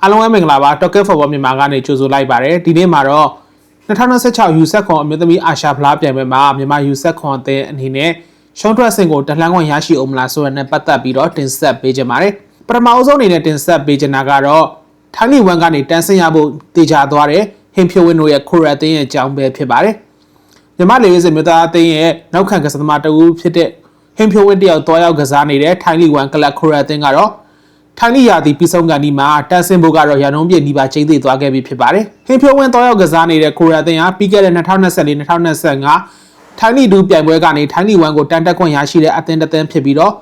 အားလုံးပဲမင်္ဂလာပါ Talking for မြန်မာကနေကြိုဆိုလိုက်ပါတယ်ဒီနေ့မှာတော့2026 U7 ခွန်အမျိုးသမီးအာရှဖလားပြိုင်ပွဲမှာမြန်မာ U7 ခွန်အသင်းအနေနဲ့ရှုံးထွက်စင်ကိုတလှမ်းခွင့်ရရှိအောင်မလားဆိုတဲ့နဲ့ပတ်သက်ပြီးတော့တင်ဆက်ပေးကြပါမယ်ပထမအဆုံးအနေနဲ့တင်ဆက်ပေးချင်တာကတော့ထိုင်းလီဝန်ကနေတန်းဆင်းရဖို့တည်ကြသွားတဲ့ဟင်ဖြိုဝင်းတို့ရဲ့ခိုရာအသင်းရဲ့အကြောင်းပဲဖြစ်ပါတယ်မြန်မာလေရေးစင်မြို့သားအသင်းရဲ့နောက်ခံကစားသမားတဦးဖြစ်တဲ့ဟင်ဖြိုဝင်းတယောက်တွားရောက်ကစားနေတဲ့ထိုင်းလီဝန်ကလပ်ခိုရာအသင်းကတော့ထိုင်းလီယာတီပြီးဆုံးကန်ဒီမှာတန်းဆင်းဖို့ကတော့ရန်ကုန်ပြည်နီးပါချိန်သေးသွားခဲ့ပြီဖြစ်ပါတယ်ဟင်ဖြိုဝင်းတွားရောက်ကစားနေတဲ့ခိုရာအသင်းဟာပြီးခဲ့တဲ့2024-2025ထိုင်းလီဒူပြိုင်ပွဲကနေထိုင်းလီဝန်ကိုတန်းတက်ခွင့်ရရှိတဲ့အသင်းတစ်သင်းဖြစ်ပြီးတော့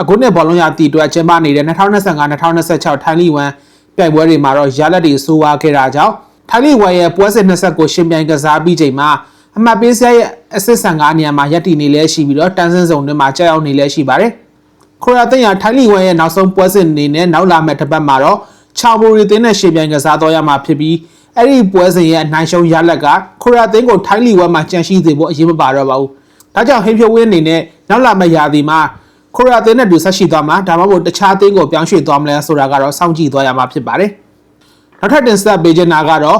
အခုနှစ်ဘောလုံးရာတီအတွက်ကျင်းပနေတဲ့2025-2026ထိုင်းလီဝန်ပြိုင်ပွဲတွေမှာတော့ရလက်တွေဆိုးဝါးခဲ့တာကြောင့်ထိုင်းလီဝန်ရဲ့ပွဲစဉ်20ကိုရှင်ပြိုင်ကစားပြီးချိန်မှာအမှတ်ပေးစရာရဲ့အဆင့်15နေရာမှာရပ်တည်နေလဲရှိပြီးတော့တန်းဆင်းဆောင်တွေမှာကြောက်ရောက်နေလဲရှိပါတယ်ခိုရာအသင်းဟာထိုင်းလီဝန်ရဲ့နောက်ဆုံးပွဲစဉ်အနေနဲ့နောက်လာမဲ့တစ်ပတ်မှာတော့ချာမိုရီအသင်းနဲ့ရှင်ပြိုင်ကစားတော့ရမှာဖြစ်ပြီးအဲ့ဒီပွဲစဉ်ရဲ့အနိုင်ရှုံးရလက်ကခိုရာအသင်းကိုထိုင်းလီဝန်မှာကြန့်ရှိစေဖို့အရေးမပါတော့ပါဘူးဒါကြောင့်ဟင်ဖြိုဝင်းအနေနဲ့နောက်လာမဲ့ရာသီမှာခိုရာအသင်းနဲ့တူဆက်ရှိသွားမှာဒါမှမဟုတ်တခြားအသင်းကိုပြောင်းရွှေ့သွားမလဲဆိုတာကတော့စောင့်ကြည့်သွားရမှာဖြစ်ပါတယ်နောက်ထပ်တင်ဆက်ပေးချင်တာကတော့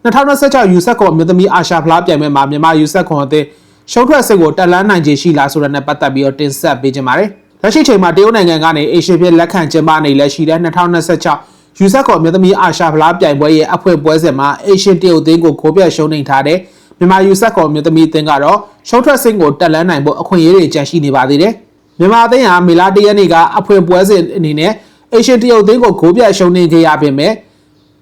2026 U7 ခွန်အမျိုးသမီးအာရှဖလားပြိုင်ပွဲမှာမြန်မာ U7 ခွန်အသင်းရှုံးထွက်စစ်ကိုတက်လန်းနိုင်ခြေရှိလားဆိုတာနဲ့ပတ်သက်ပြီးတော့တင်ဆက်ပေးချင်ပါတယ်လက်ရှိချိန်မှာတရုတ်နိုင်ငံကနေအေရှီပြည်လက်ခံကျင်းပနေလဲရှိတဲ့2026 U7 ခွန်အမျိုးသမီးအာရှဖလားပြိုင်ပွဲရဲ့အဖွဲ့ပွဲစဉ်မှာအေရှီတရုတ်အသင်းကိုဂိုးပြတ်ရှုံးနိမ့်ထားတဲ့မြန်မာ U7 ခွန်အမျိုးသမီးအသင်းကတော့ရှုံးထွက်စစ်ကိုတက်လန်းနိုင်ဖို့အခွင့်အရေးတွေကြန့်ရှိနေပါသေးတယ်မြန်မာအသင်းဟာမေလ1ရက်နေ့ကအဖွဲ့ပွဲစဉ်အနေနဲ့အေရှီတရုတ်အသင်းကိုဂိုးပြတ်ရှုံးနိမ့်ခဲ့ရပေမဲ့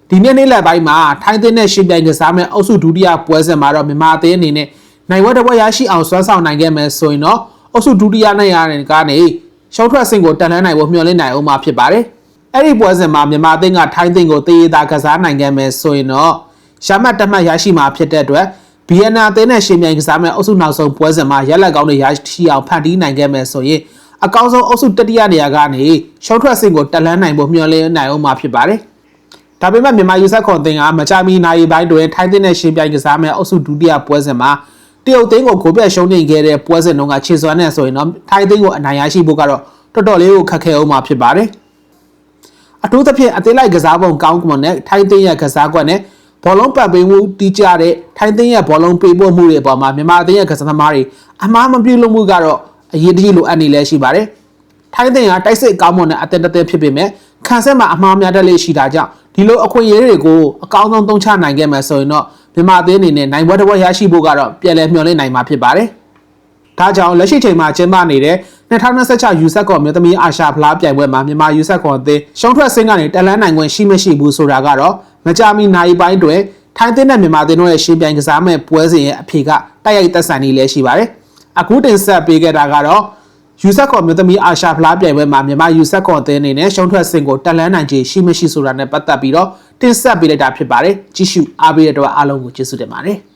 ဒီနေ့နေ့လယ်ပိုင်းမှာထိုင်းသင်းနဲ့ရှင်ပြိုင်ကစားမဲ့အုပ်စုဒုတိယပွဲစဉ်မှာတော့မြန်မာအသင်းအနေနဲ့နိုင်ဝက်တစ်ပွဲရရှိအောင်စွမ်းဆောင်နိုင်ခဲ့မယ်ဆိုရင်တော့အုပ်စုဒုတိယနိုင်ရတဲ့ကနေရှုံးထွက်စင်ကိုတန်လှမ်းနိုင်ဖို့မျှော်လင့်နိုင်အောင်မှာဖြစ်ပါတယ်။အဲ့ဒီပွဲစဉ်မှာမြန်မာအသင်းကထိုင်းသင်းကိုတေးရတာကစားနိုင်ခဲ့မယ်ဆိုရင်တော့ရှာမှတ်တက်မှတ်ရရှိမှာဖြစ်တဲ့အတွက် BNR အသင်းနဲ့ရှင်ပြိုင်ကစားမဲ့အုပ်စုနောက်ဆုံးပွဲစဉ်မှာရက်လက်ကောင်းတွေရရှိအောင်ဖန်တီးနိုင်ခဲ့မယ်ဆိုရင်အကောင်းဆုံးအုပ်စုတတိယနေရာကနေရှုံးထွက်စင်ကိုတန်လှမ်းနိုင်ဖို့မျှော်လင့်နိုင်အောင်မှာဖြစ်ပါတယ်။ဒါပေမဲ့မြန်မာ U7 ခွန်အသင်းကမကြမီနိုင်ပိုင်းတွင်ထိုင်းသင်းနဲ့ရှင်ပြိုင်ကစားမဲ့အုပ်စုဒုတိယပွဲစဉ်မှာတရုတ်သင်းကိုဂိုးပြတ်ရှုံးနေခဲ့တဲ့ပွဲစဉ်တုန်းကခြေစွမ်းနဲ့ဆိုရင်တော့ထိုင်းသင်းကိုအနိုင်ရရှိဖို့ကတော့တော်တော်လေးကိုခက်ခဲအောင်မှာဖြစ်ပါတယ်။အထူးသဖြင့်အသေးလိုက်ကစားပုံကောင်းကွန်နဲ့ထိုင်းသင်းရဲ့ကစားကွက်နဲ့ဘောလုံးပတ်ပေးမှုတီးကြတဲ့ထိုင်းသင်းရဲ့ဘောလုံးပေးပို့မှုတွေအပေါ်မှာမြန်မာသင်းရဲ့ကစားသမားတွေအမှားမပြုလုပ်မှုကတော့အရေးကြီးလိုအပ်နေလဲရှိပါတယ်။ထိုင်းသင်းကတိုက်စစ်ကောင်းမွန်တဲ့အသင်းတစ်သင်းဖြစ်ပေမဲ့ခံဆက်မှာအမှားများတတ်လေးရှိတာကြောင့်ဒီလိုအခွင့်အရေးတွေကိုအကောင်းဆုံးသုံးချနိုင်ခဲ့မယ်ဆိုရင်တော့မြန်မာအသင်းအနေနဲ့နိုင်ပွဲတစ်ပွဲရရှိဖို့ကတော့ပြန်လည်မျှော်လင့်နိုင်မှာဖြစ်ပါတယ်။ဒါကြောင့်လက်ရှိချိန်မှာကျင်းပနေတဲ့2026 U7 ခွန်မြို့သမီးအာရှဖလားပြိုင်ပွဲမှာမြန်မာ U7 ခွန်အသင်းရှုံးထွက်စင်းကနေတက်လန်းနိုင်ခွင့်ရှိမရှိဘူးဆိုတာကတော့မကြာမီနိုင်ပိုင်းတွင်ထိုင်းသင်းနဲ့မြန်မာသင်းတို့ရဲ့ရှင်ပြိုင်ကစားမဲ့ပွဲစဉ်ရဲ့အဖြေကတိုက်ရိုက်သက်ဆိုင်နေလဲရှိပါတယ်။အခုတင်ဆက်ပေးခဲ့တာကတော့U7 ခွန်မြို့သမီးအာရှဖလားပြိုင်ပွဲမှာမြန်မာ U7 ခွန်အသင်းအနေနဲ့ရှုံးထွက်စင်းကိုတက်လန်းနိုင်ခြေရှိမရှိဆိုတာနဲ့ပတ်သက်ပြီးတော့တင်ဆက်ပေးလိုက်တာဖြစ်ပါတယ်။ကြည့်ရှုအားပေးတဲ့အတွက်အားလုံးကိုကျေးဇူးတင်ပါတယ်။